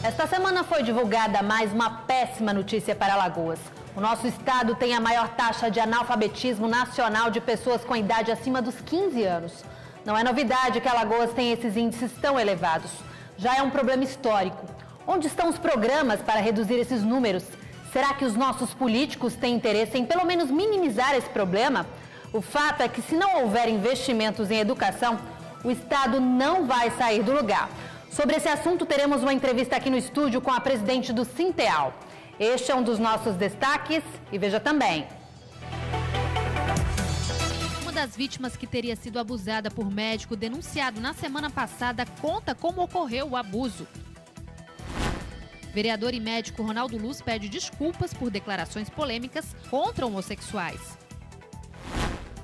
Esta semana foi divulgada mais uma péssima notícia para Alagoas. O nosso estado tem a maior taxa de analfabetismo nacional de pessoas com idade acima dos 15 anos. Não é novidade que Alagoas tem esses índices tão elevados. Já é um problema histórico. Onde estão os programas para reduzir esses números? Será que os nossos políticos têm interesse em pelo menos minimizar esse problema? O fato é que se não houver investimentos em educação, o estado não vai sair do lugar. Sobre esse assunto, teremos uma entrevista aqui no estúdio com a presidente do Sinteal. Este é um dos nossos destaques e veja também. Uma das vítimas que teria sido abusada por médico denunciado na semana passada conta como ocorreu o abuso. Vereador e médico Ronaldo Luz pede desculpas por declarações polêmicas contra homossexuais.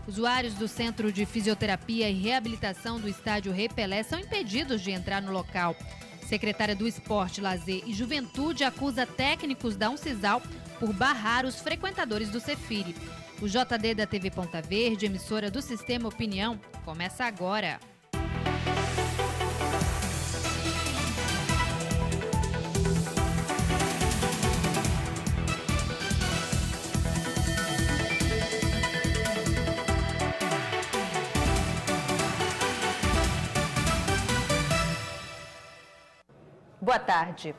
Usuários do Centro de Fisioterapia e Reabilitação do Estádio Rei Pelé são impedidos de entrar no local. Secretária do Esporte, Lazer e Juventude acusa técnicos da Uncisal por barrar os frequentadores do Cefiri. O JD da TV Ponta Verde, emissora do Sistema Opinião, começa agora. Boa tarde.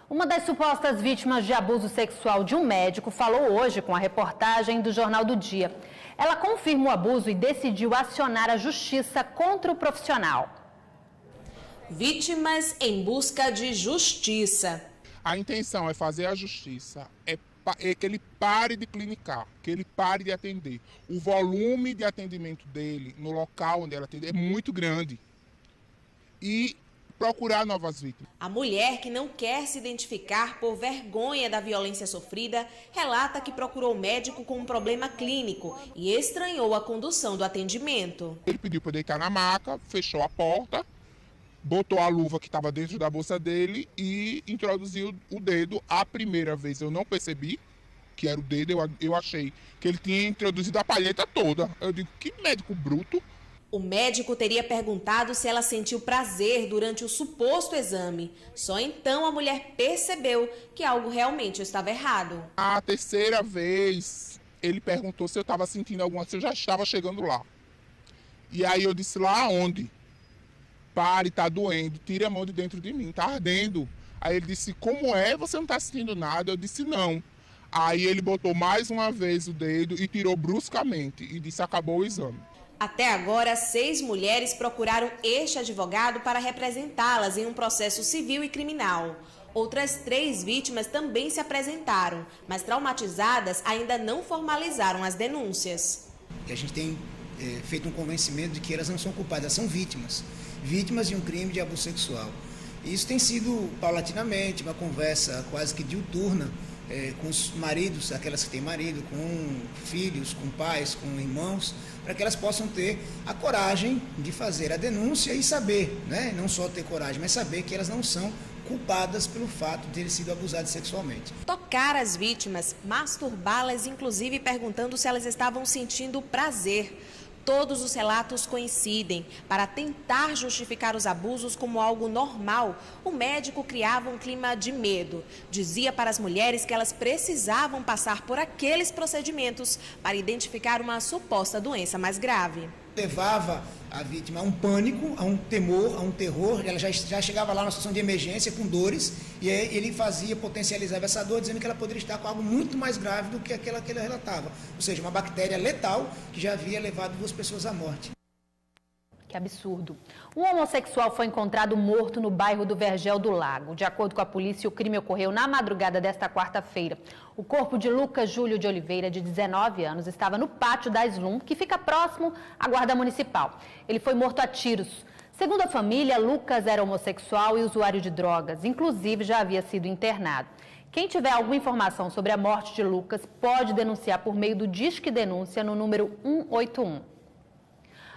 Uma das supostas vítimas de abuso sexual de um médico falou hoje com a reportagem do Jornal do Dia. Ela confirma o abuso e decidiu acionar a justiça contra o profissional. Vítimas em busca de justiça. A intenção é fazer a justiça, é que ele pare de clinicar, que ele pare de atender. O volume de atendimento dele no local onde ela atende é muito grande. E procurar novas vítimas. A mulher, que não quer se identificar por vergonha da violência sofrida, relata que procurou o médico com um problema clínico e estranhou a condução do atendimento. Ele pediu para deitar na maca, fechou a porta, botou a luva que estava dentro da bolsa dele e introduziu o dedo. A primeira vez eu não percebi que era o dedo, eu achei que ele tinha introduzido a palheta toda. Eu digo, que médico bruto. O médico teria perguntado se ela sentiu prazer durante o suposto exame. Só então a mulher percebeu que algo realmente estava errado. A terceira vez, ele perguntou se eu estava sentindo alguma coisa, se eu já estava chegando lá. E aí eu disse, lá onde? Pare, tá doendo, tire a mão de dentro de mim, tá ardendo. Aí ele disse, como é? Você não está sentindo nada? Eu disse, não. Aí ele botou mais uma vez o dedo e tirou bruscamente e disse, acabou o exame. Até agora, 6 mulheres procuraram este advogado para representá-las em um processo civil e criminal. Outras 3 vítimas também se apresentaram, mas traumatizadas ainda não formalizaram as denúncias. A gente tem feito um convencimento de que elas não são culpadas, elas são vítimas de um crime de abuso sexual. E isso tem sido paulatinamente uma conversa quase que diuturna com os maridos, aquelas que têm marido, com filhos, com pais, com irmãos, para que elas possam ter a coragem de fazer a denúncia e saber, né? Não só ter coragem, mas saber que elas não são culpadas pelo fato de terem sido abusadas sexualmente. Tocar as vítimas, masturbá-las, inclusive perguntando se elas estavam sentindo prazer. Todos os relatos coincidem. Para tentar justificar os abusos como algo normal, o médico criava um clima de medo. Dizia para as mulheres que elas precisavam passar por aqueles procedimentos para identificar uma suposta doença mais grave. Levava a vítima a um pânico, a um temor, a um terror. Ela já chegava lá numa situação de emergência com dores e aí ele potencializava essa dor, dizendo que ela poderia estar com algo muito mais grave do que aquela que ele relatava. Ou seja, uma bactéria letal que já havia levado 2 pessoas à morte. Que absurdo. Um homossexual foi encontrado morto no bairro do Vergel do Lago. De acordo com a polícia, o crime ocorreu na madrugada desta quarta-feira. O corpo de Lucas Júlio de Oliveira, de 19 anos, estava no pátio da Slum, que fica próximo à guarda municipal. Ele foi morto a tiros. Segundo a família, Lucas era homossexual e usuário de drogas. Inclusive, já havia sido internado. Quem tiver alguma informação sobre a morte de Lucas pode denunciar por meio do Disque Denúncia no número 181.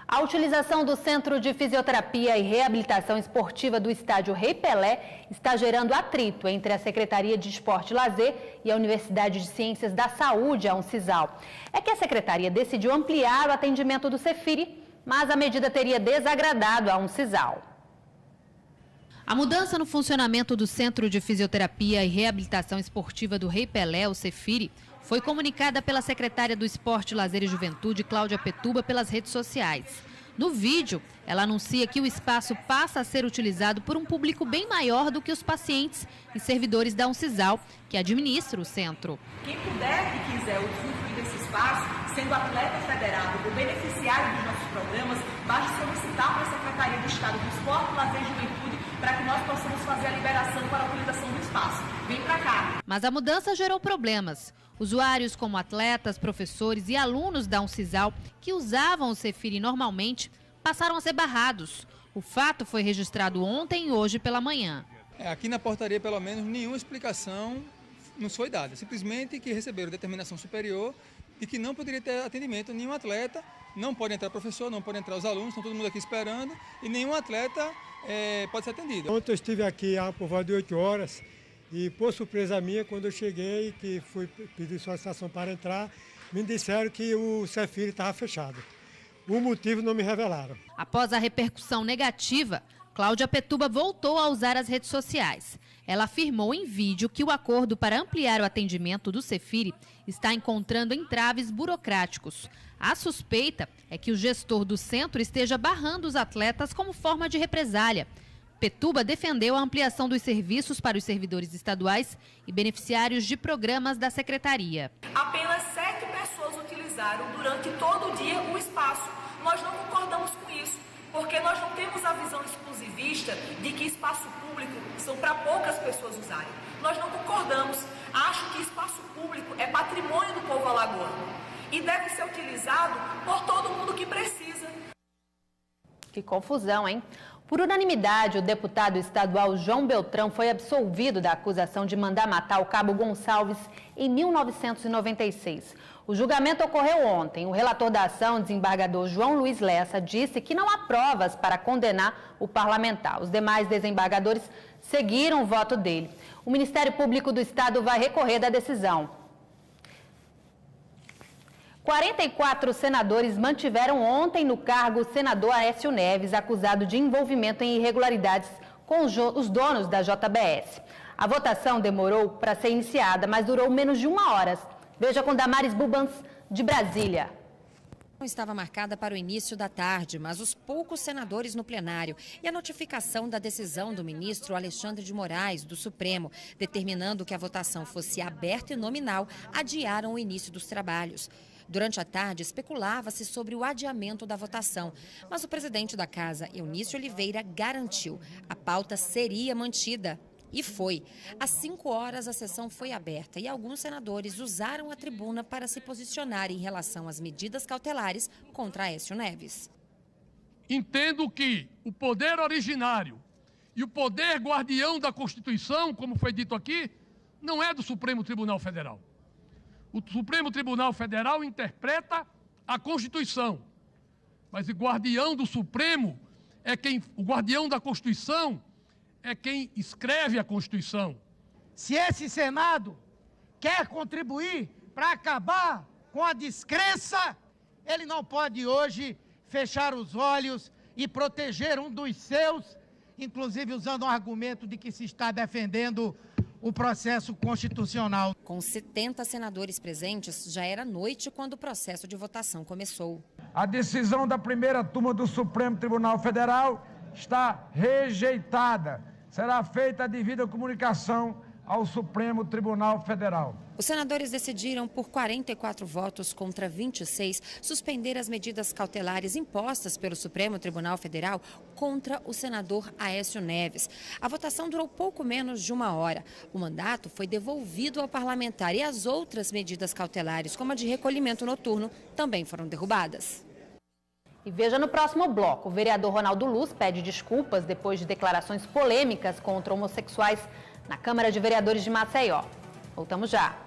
A utilização do Centro de Fisioterapia e Reabilitação Esportiva do Estádio Rei Pelé está gerando atrito entre a Secretaria de Esporte e Lazer e a Universidade de Ciências da Saúde, a Uncisal. É que a Secretaria decidiu ampliar o atendimento do Cefiri, mas a medida teria desagradado a Uncisal. A mudança no funcionamento do Centro de Fisioterapia e Reabilitação Esportiva do Rei Pelé, o Cefiri, foi comunicada pela secretária do Esporte, Lazer e Juventude, Cláudia Pettuba, pelas redes sociais. No vídeo, ela anuncia que o espaço passa a ser utilizado por um público bem maior do que os pacientes e servidores da Uncisal, que administra o centro. Quem puder e quiser usufruir desse espaço, sendo atleta federado ou beneficiário dos nossos programas, basta solicitar para a Secretaria do Estado do Esporte, Lazer e Juventude para que nós possamos fazer a liberação para a utilização do espaço. Vem para cá. Mas a mudança gerou problemas. Usuários como atletas, professores e alunos da Uncisal, que usavam o Cefiri normalmente, passaram a ser barrados. O fato foi registrado ontem e hoje pela manhã. Aqui na portaria, pelo menos, nenhuma explicação nos foi dada. Simplesmente que receberam determinação superior e que não poderia ter atendimento a nenhum atleta, não pode entrar professor, não pode entrar os alunos, estão todo mundo aqui esperando e nenhum atleta pode ser atendido. Ontem eu estive aqui por volta de 8 horas e, por surpresa minha, quando eu cheguei, que fui pedir solicitação para entrar, me disseram que o Cefiri estava fechado. O motivo não me revelaram. Após a repercussão negativa, Cláudia Pettuba voltou a usar as redes sociais. Ela afirmou em vídeo que o acordo para ampliar o atendimento do Cefiri está encontrando entraves burocráticos. A suspeita é que o gestor do centro esteja barrando os atletas como forma de represália. Pettuba defendeu a ampliação dos serviços para os servidores estaduais e beneficiários de programas da secretaria. Apenas 7 pessoas utilizaram durante todo o dia o espaço. Nós não concordamos com isso, porque nós não temos a visão exclusivista de que espaço público são para poucas pessoas usarem. Nós não concordamos. Acho que espaço público é patrimônio do povo alagoano e deve ser utilizado por todo mundo que precisa. Que confusão, hein? Por unanimidade, o deputado estadual João Beltrão foi absolvido da acusação de mandar matar o cabo Gonçalves em 1996. O julgamento ocorreu ontem. O relator da ação, desembargador João Luiz Lessa, disse que não há provas para condenar o parlamentar. Os demais desembargadores seguiram o voto dele. O Ministério Público do Estado vai recorrer da decisão. 44 senadores mantiveram ontem no cargo o senador Aécio Neves, acusado de envolvimento em irregularidades com os donos da JBS. A votação demorou para ser iniciada, mas durou menos de 1 hora. Veja com Damares Bubans, de Brasília. Estava marcada para o início da tarde, mas os poucos senadores no plenário e a notificação da decisão do ministro Alexandre de Moraes, do Supremo, determinando que a votação fosse aberta e nominal, adiaram o início dos trabalhos. Durante a tarde, especulava-se sobre o adiamento da votação, mas o presidente da Casa, Eunício Oliveira, garantiu a pauta seria mantida. E foi. Às 5 horas, a sessão foi aberta e alguns senadores usaram a tribuna para se posicionar em relação às medidas cautelares contra Aécio Neves. Entendo que o poder originário e o poder guardião da Constituição, como foi dito aqui, não é do Supremo Tribunal Federal. O Supremo Tribunal Federal interpreta a Constituição, mas o guardião do Supremo o guardião da Constituição é quem escreve a Constituição. Se esse Senado quer contribuir para acabar com a descrença, ele não pode hoje fechar os olhos e proteger um dos seus, inclusive usando o argumento de que se está defendendo o processo constitucional. Com 70 senadores presentes, já era noite quando o processo de votação começou. A decisão da primeira turma do Supremo Tribunal Federal está rejeitada. Será feita a devida comunicação ao Supremo Tribunal Federal. Os senadores decidiram, por 44 votos contra 26, suspender as medidas cautelares impostas pelo Supremo Tribunal Federal contra o senador Aécio Neves. A votação durou pouco menos de 1 hora. O mandato foi devolvido ao parlamentar e as outras medidas cautelares, como a de recolhimento noturno, também foram derrubadas. E veja no próximo bloco, o vereador Ronaldo Luz pede desculpas depois de declarações polêmicas contra homossexuais na Câmara de Vereadores de Maceió. Voltamos já.